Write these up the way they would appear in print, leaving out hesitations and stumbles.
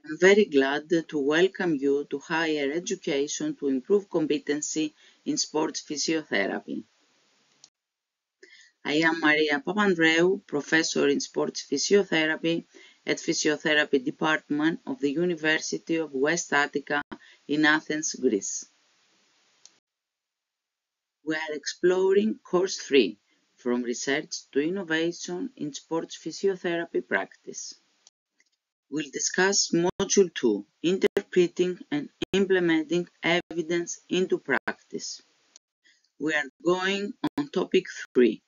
I'm very glad to welcome you to higher education to improve competency in sports physiotherapy. I am Maria Papandreou, professor in sports physiotherapy at Physiotherapy Department of the University of West Attica in Athens, Greece. We are exploring Course 3, From Research to Innovation in Sports Physiotherapy Practice. We'll discuss Module 2, Interpreting and Implementing Evidence into Practice. We are going on Topic 3.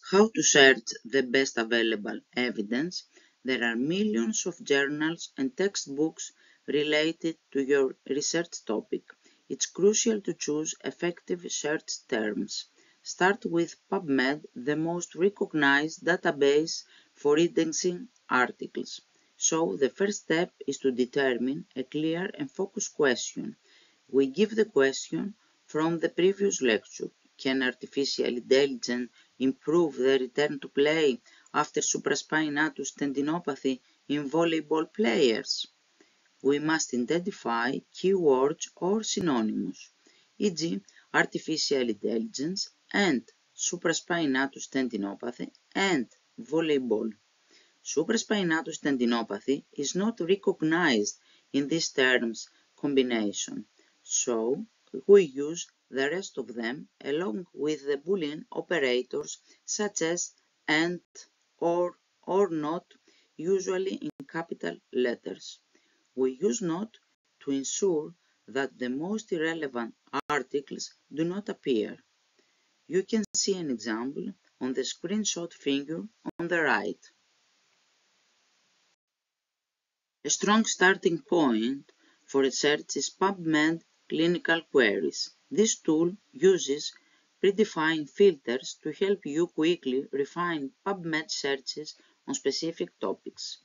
How to search the best available evidence. There are millions of journals and textbooks related to your research topic. It's crucial to choose effective search terms. Start with PubMed, the most recognized database for indexing articles. So the first step is to determine a clear and focused question. We give the question from the previous lecture. Can artificial intelligence improve the return to play after supraspinatus tendinopathy in volleyball players? We must identify keywords or synonyms, e.g. artificial intelligence and supraspinatus tendinopathy and volleyball. Supraspinatus tendinopathy is not recognized in these terms combination, so we use the rest of them along with the Boolean operators such as and, or not, usually in capital letters. We use not to ensure that the most irrelevant articles do not appear. You can see an example on the screenshot figure on the right. A strong starting point for research is PubMed Clinical Queries. This tool uses predefined filters to help you quickly refine PubMed searches on specific topics.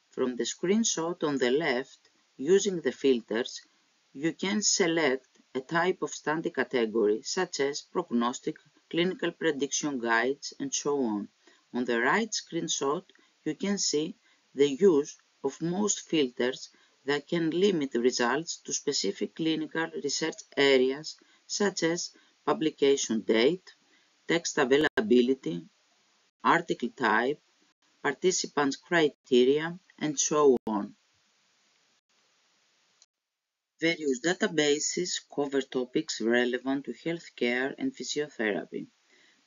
From the screenshot on the left, using the filters, you can select a type of study category, such as prognostic, clinical prediction guides, and so on. On the right screenshot, you can see the use of most filters that can limit results to specific clinical research areas, such as publication date, text availability, article type, participants' criteria, and so on. Various databases cover topics relevant to healthcare and physiotherapy.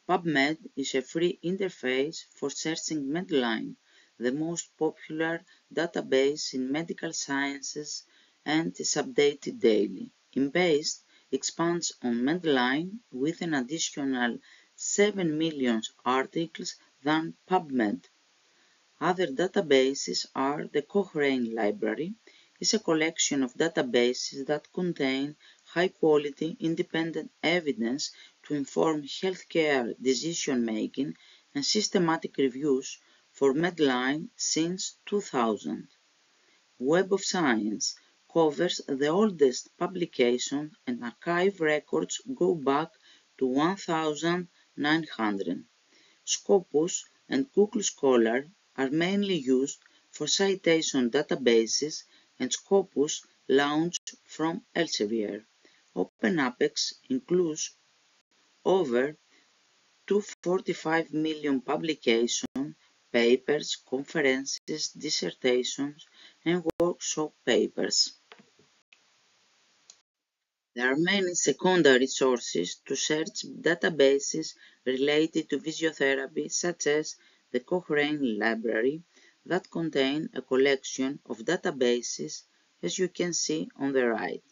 PubMed is a free interface for searching Medline, the most popular database in medical sciences, and is updated daily. Embase expands on Medline with an additional 7 million articles than PubMed. Other databases are the Cochrane Library, is a collection of databases that contain high-quality independent evidence to inform healthcare decision-making and systematic reviews for Medline since 2000. Web of Science covers the oldest publications and archive records go back to 1900. Scopus and Google Scholar are mainly used for citation databases, and Scopus launched from Elsevier. OpenApex includes over 245 million publications, papers, conferences, dissertations, and workshop papers. There are many secondary sources to search databases related to physiotherapy, such as the Cochrane Library, that contain a collection of databases, as you can see on the right.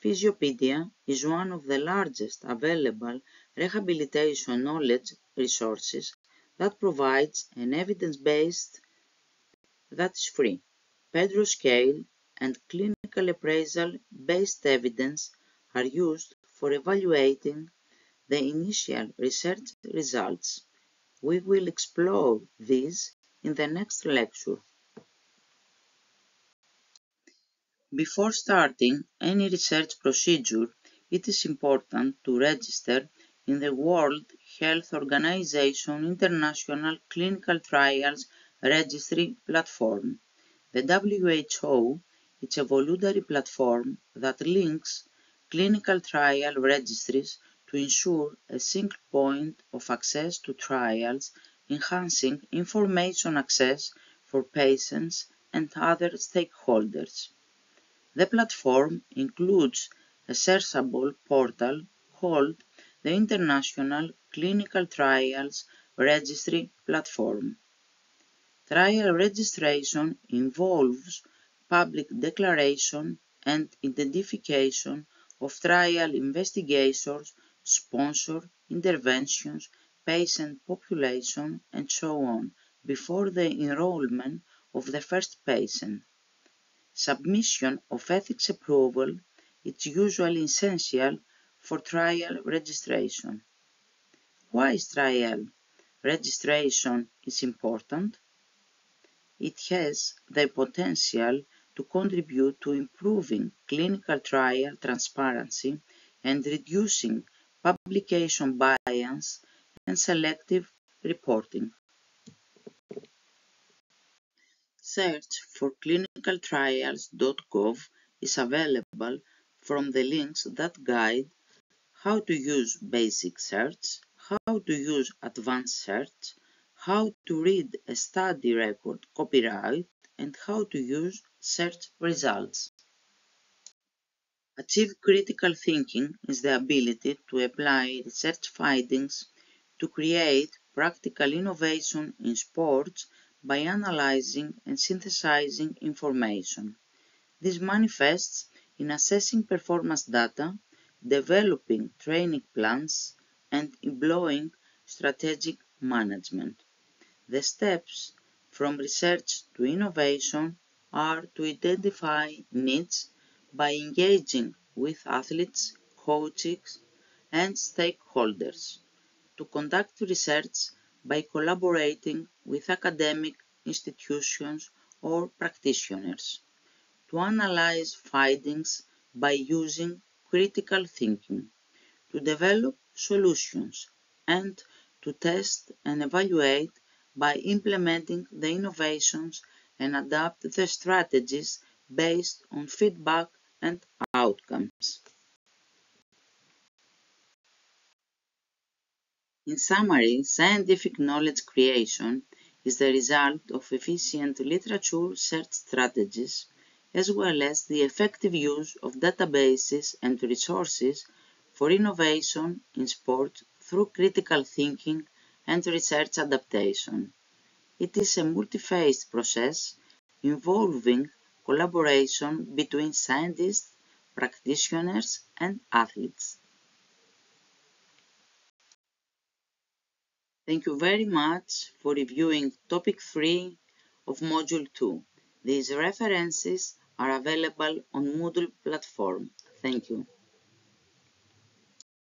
Physiopedia is one of the largest available rehabilitation knowledge resources that provides an evidence-based that is free. Pedro-scale and clinical appraisal-based evidence are used for evaluating the initial research results. We will explore these in the next lecture. Before starting any research procedure, it is important to register in the World Health Organization International Clinical Trials Registry Platform. The WHO is a voluntary platform that links clinical trial registries to ensure a single point of access to trials, enhancing information access for patients and other stakeholders. The platform includes a searchable portal called the International Clinical Trials Registry Platform. Trial registration involves public declaration and identification of trial investigators, sponsor, interventions, patient population, and so on before the enrollment of the first patient. Submission of ethics approval is usually essential for trial registration. Why is trial registration is important? It has the potential to contribute to improving clinical trial transparency and reducing publication bias and selective reporting. Search for clinicaltrials.gov is available from the links that guide how to use basic search, how to use advanced search, how to read a study report copyright, and how to use search results. Achieve critical thinking is the ability to apply research findings to create practical innovation in sports by analyzing and synthesizing information. This manifests in assessing performance data, developing training plans, and employing strategic management. The steps from research to innovation are to identify needs by engaging with athletes, coaches, and stakeholders, to conduct research by collaborating with academic institutions or practitioners, to analyze findings by using critical thinking, to develop solutions, and to test and evaluate by implementing the innovations and adapt the strategies based on feedback and outcomes. In summary, scientific knowledge creation is the result of efficient literature search strategies, as well as the effective use of databases and resources for innovation in sport through critical thinking and research adaptation. It is a multi-phased process involving collaboration between scientists, practitioners, and athletes. Thank you very much for reviewing Topic 3 of Module 2. These references are available on Moodle platform. Thank you.